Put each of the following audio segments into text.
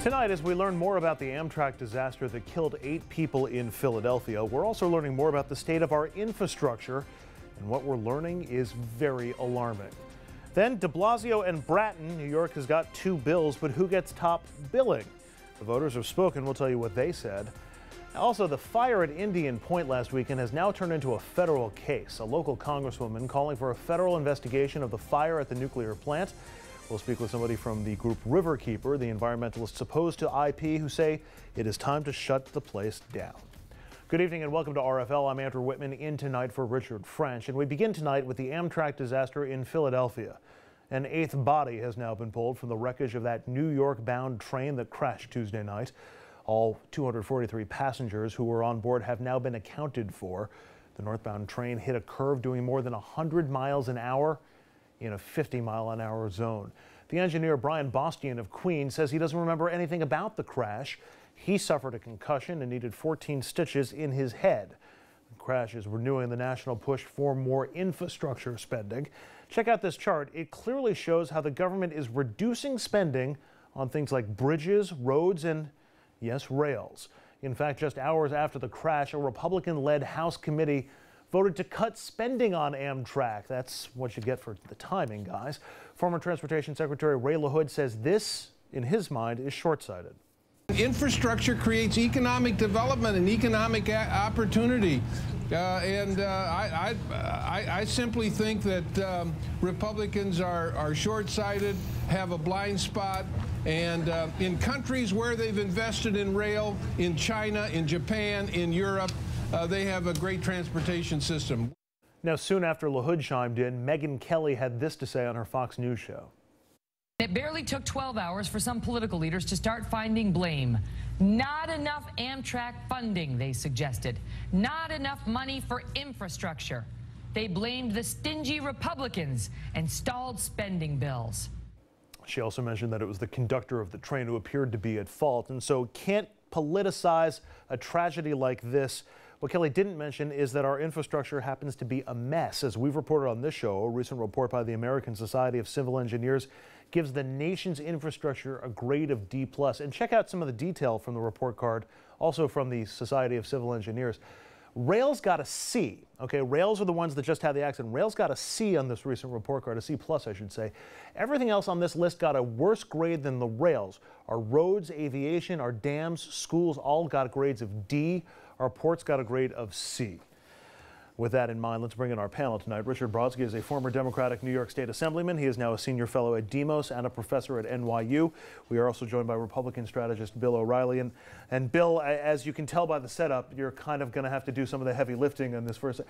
Tonight, as we learn more about the Amtrak disaster that killed 8 people in Philadelphia, we're also learning more about the state of our infrastructure, and what we're learning is very alarming. Then de Blasio and Bratton. New York has got 2 bills, but who gets top billing? The voters have spoken. We'll tell you what they said. Also, the fire at Indian Point last weekend has now turned into a federal case. A local congresswoman calling for a federal investigation of the fire at the nuclear plant. We'll speak with somebody from the group Riverkeeper, the environmentalists opposed to IP, who say it is time to shut the place down. Good evening and welcome to RFL. I'm Andrew Whitman, in tonight for Richard French. And we begin tonight with the Amtrak disaster in Philadelphia. An 8th body has now been pulled from the wreckage of that New York-bound train that crashed Tuesday night. All 243 passengers who were on board have now been accounted for. The northbound train hit a curve doing more than 100 miles an hour in a 50-mile-an-hour zone. The engineer, Brian Bostian of Queens, says he doesn't remember anything about the crash. He suffered a concussion and needed 14 stitches in his head. The crash is renewing the national push for more infrastructure spending. Check out this chart. It clearly shows how the government is reducing spending on things like bridges, roads, and, yes, rails. In fact, just hours after the crash, a Republican-led House committee voted to cut spending on Amtrak. That's what you get for the timing, guys. Former Transportation Secretary Ray LaHood says this, in his mind, is short-sighted. Infrastructure creates economic development and economic opportunity. I simply think that Republicans are short-sighted, have a blind spot, and in countries where they've invested in rail, in China, in Japan, in Europe, they have a great transportation system. Now, soon after LaHood chimed in, Megyn Kelly had this to say on her Fox News show. It barely took 12 hours for some political leaders to start finding blame. Not enough Amtrak funding, they suggested. Not enough money for infrastructure. They blamed the stingy Republicans and stalled spending bills. She also mentioned that it was the conductor of the train who appeared to be at fault, and so can't politicize a tragedy like this. What Kelly didn't mention is that our infrastructure happens to be a mess. As we've reported on this show, a recent report by the American Society of Civil Engineers gives the nation's infrastructure a grade of D+. And check out some of the detail from the report card, also from the Society of Civil Engineers. Rails got a C. Okay, rails are the ones that just had the accident. Rails got a C on this recent report card, a C+, I should say. Everything else on this list got a worse grade than the rails. Our roads, aviation, our dams, schools all got grades of D. Our ports got a grade of C. With that in mind, let's bring in our panel tonight. Richard Brodsky is a former Democratic New York State Assemblyman. He is now a senior fellow at Demos and a professor at NYU. We are also joined by Republican strategist Bill O'Reilly. And Bill, as you can tell by the setup, you're kind of going to have to do some of the heavy lifting on this first.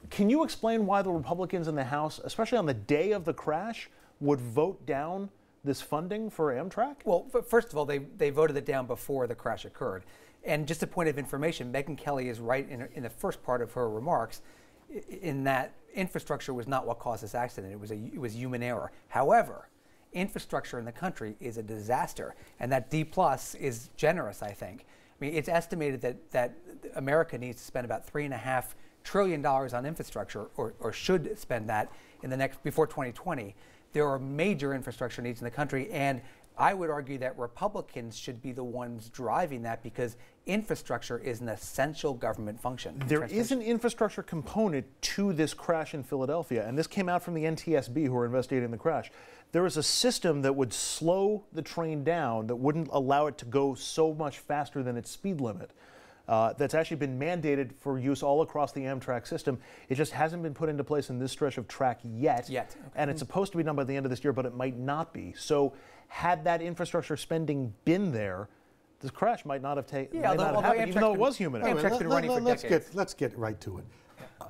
Can you explain why the Republicans in the House, especially on the day of the crash, would vote down this funding for Amtrak? Well, first of all, they voted it down before the crash occurred. And just a point of information, Megyn Kelly is right in the first part of her remarks in that infrastructure was not what caused this accident. It was human error. However, infrastructure in the country is a disaster, and that D+ is generous, I think. I mean, it's estimated that America needs to spend about $3.5 trillion on infrastructure, or should spend that in the before 2020. There are major infrastructure needs in the country, and I would argue that Republicans should be the ones driving that because infrastructure is an essential government function. There is an infrastructure component to this crash in Philadelphia, and this came out from the NTSB, who are investigating the crash. There is a system that would slow the train down, that wouldn't allow it to go so much faster than its speed limit. That's actually been mandated for use all across the Amtrak system. It just hasn't been put into place in this stretch of track yet. Okay. And it's supposed to be done by the end of this year, but it might not be. So had that infrastructure spending been there, this crash might not have happened, even though it was human error. Amtrak's been running for decades. Let's get right to it.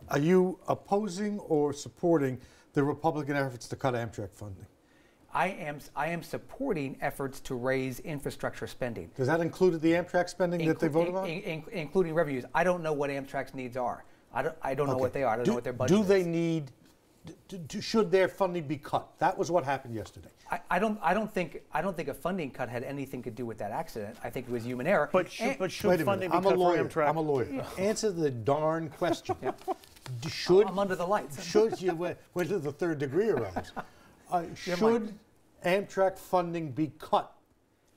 Are you opposing or supporting the Republican efforts to cut Amtrak funding? I am supporting efforts to raise infrastructure spending. Does that include the Amtrak spending that they voted on? Including revenues. I don't know what Amtrak's needs are. I don't know what they are. I don't know what their budget is. Do they need? Should their funding be cut? That was what happened yesterday. I don't think a funding cut had anything to do with that accident. I think it was human error. But should funding be cut for Amtrak? I'm a lawyer. Answer the darn question. I'm under the lights. Should you went to the third degree around? Should Amtrak funding be cut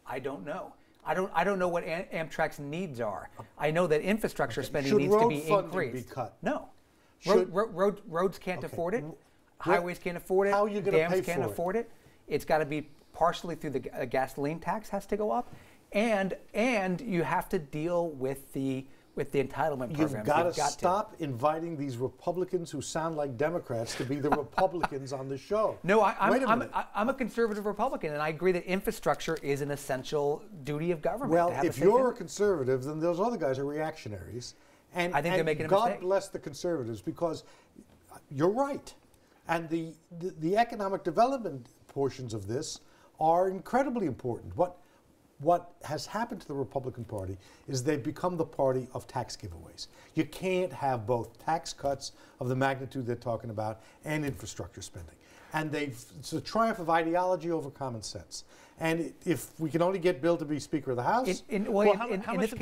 I don't know. I don't know what Amtrak's needs are. I know that infrastructure spending Should needs to road be funding increased. be cut? No. Should- Roads can't afford it. Highways can't afford it. How are you gonna Dams pay can't for it? afford it. It's got to be partially through the gasoline tax has to go up, and you have to deal with the entitlement programs. You've got to stop inviting these Republicans who sound like Democrats to be the Republicans on the show. No, Wait a minute. I'm a conservative Republican, and I agree that infrastructure is an essential duty of government. Well, to have if a safe you're a conservative, then those other guys are reactionaries. And I think they're making a God mistake. bless the conservatives, because you're right. And the economic development portions of this are incredibly important. What has happened to the Republican Party is they've become the party of tax giveaways. You can't have both tax cuts of the magnitude they're talking about and infrastructure spending. And it's a triumph of ideology over common sense. And if we can only get Bill to be Speaker of the House, in this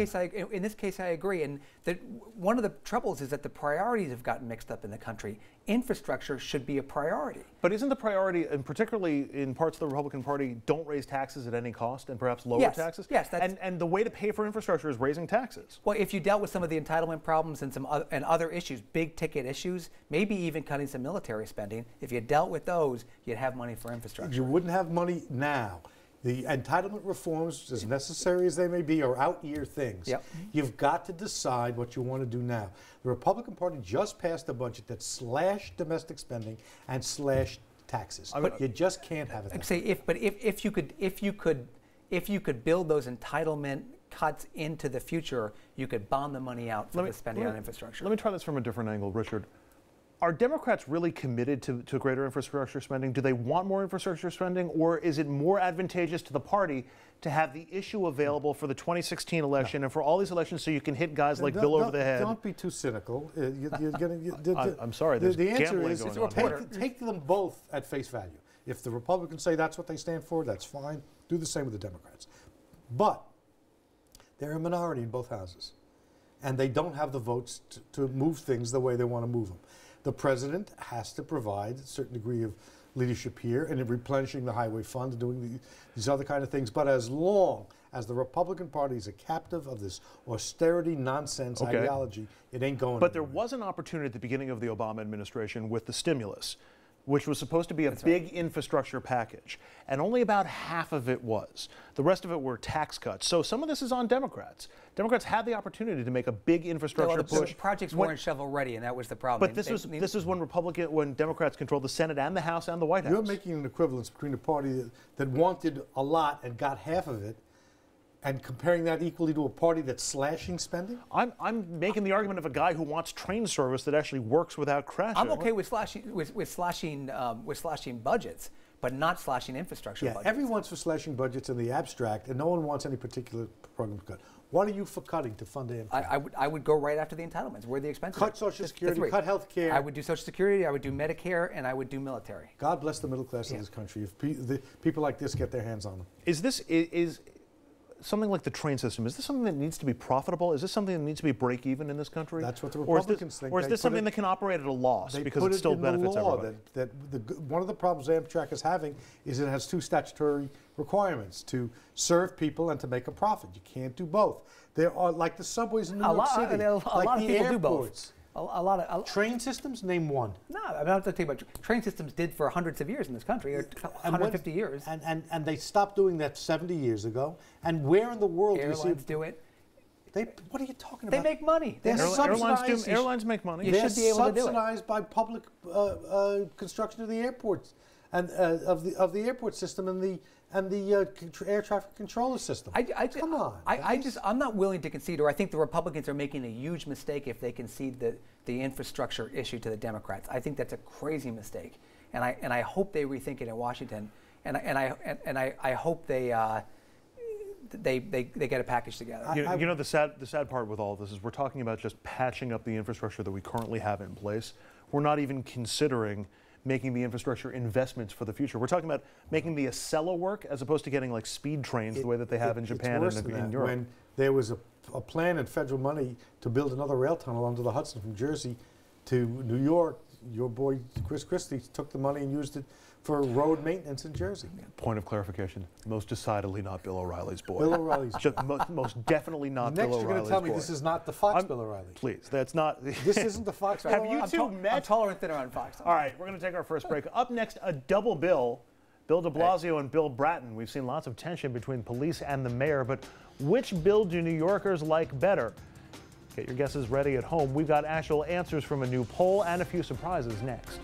case, I agree. And that one of the troubles is that the priorities have gotten mixed up in the country. Infrastructure should be a priority. But isn't the priority, and particularly in parts of the Republican Party, don't raise taxes at any cost and perhaps lower taxes? Yes, and the way to pay for infrastructure is raising taxes. Well, if you dealt with some of the entitlement problems and other issues, big ticket issues, maybe even cutting some military spending, if you dealt with those, you'd have money for infrastructure. you wouldn't have money now. The entitlement reforms, as necessary as they may be, are out-year things. Yep. You've got to decide what you want to do now. The Republican Party just passed a budget that slashed domestic spending and slashed taxes. But you just can't have it. If you could build those entitlement cuts into the future, you could bond the money out for the spending on infrastructure. Let me try this from a different angle, Richard. Are Democrats really committed to greater infrastructure spending? Do they want more infrastructure spending, or is it more advantageous to the party to have the issue available for the 2016 election and for all these elections so you can hit guys like Bill over the head? Don't be too cynical. I'm sorry, there's the answer gambling is going on. take them both at face value. If the Republicans say that's what they stand for, that's fine. Do the same with the Democrats. But they're a minority in both houses, and they don't have the votes to move things the way they want to move them. The president has to provide a certain degree of leadership here and in replenishing the highway fund and doing these other kind of things. But as long as the Republican Party is a captive of this austerity nonsense ideology, it ain't going But anywhere. there was an opportunity at the beginning of the Obama administration with the stimulus, which was supposed to be a big infrastructure package, and only about half of it was. The rest of it were tax cuts. So some of this is on Democrats. Democrats had the opportunity to make a big infrastructure push. The projects weren't shovel ready, and that was the problem. But this was when Democrats controlled the Senate and the House and the White House. You're making an equivalence between a party that wanted a lot and got half of it, and comparing that equally to a party that's slashing spending? I'm making the argument of a guy who wants train service that actually works without crashing. I'm okay with slashing budgets, but not slashing infrastructure budgets. Everyone's for slashing budgets in the abstract, and no one wants any particular program to cut. What are you for cutting to fund Amtrak? I would go right after the entitlements, where the expenses Cut Social Security, cut health care. I would do Social Security, I would do Medicare, and I would do military. God bless the middle class of this country if people like this get their hands on them. Is something like the train system, is this something that needs to be profitable? Is this something that needs to be break even in this country? That's what the Republicans think. Or is this something that can operate at a loss because it still benefits everybody? One of the problems Amtrak is having is it has two statutory requirements: to serve people and to make a profit. You can't do both. There are, like the subways in New York City, a lot of people do both. Train systems, name one. No, I'm not talking about train systems. Did for hundreds of years in this country, or 150 years. And they stopped doing that 70 years ago. And where in the world do you see airlines do it? What are you talking about? They make money. Airlines make money. You should be able to do it. Subsidized by public construction of the airports and of the airport system and the air traffic controller system. Come on. I'm not willing to concede, or I think the Republicans are making a huge mistake if they concede the infrastructure issue to the Democrats. I think that's a crazy mistake, and I hope they rethink it in Washington, and I hope they get a package together. You know the sad part with all of this is we're talking about just patching up the infrastructure that we currently have in place. We're not even considering making the infrastructure investments for the future. We're talking about making the Acela work as opposed to getting like speed trains the way that they have in Japan and in Europe. When there was a plan and federal money to build another rail tunnel under the Hudson from Jersey to New York your boy Chris Christie took the money and used it for road maintenance in Jersey. Point of clarification, most decidedly not Bill O'Reilly's boy. Bill O'Reilly's Just most definitely not Next, Bill you're going O'Reilly's to tell me boy. this is not the Fox Bill O'Reilly. Please, that's not. This isn't the Fox Bill Have O'Reilly. you two met? I'm tolerant than around Fox. All right, we're going to take our first break. Up next, a double bill. Bill de Blasio and Bill Bratton. We've seen lots of tension between police and the mayor, but which bill do New Yorkers like better? Get your guesses ready at home. We've got actual answers from a new poll and a few surprises next.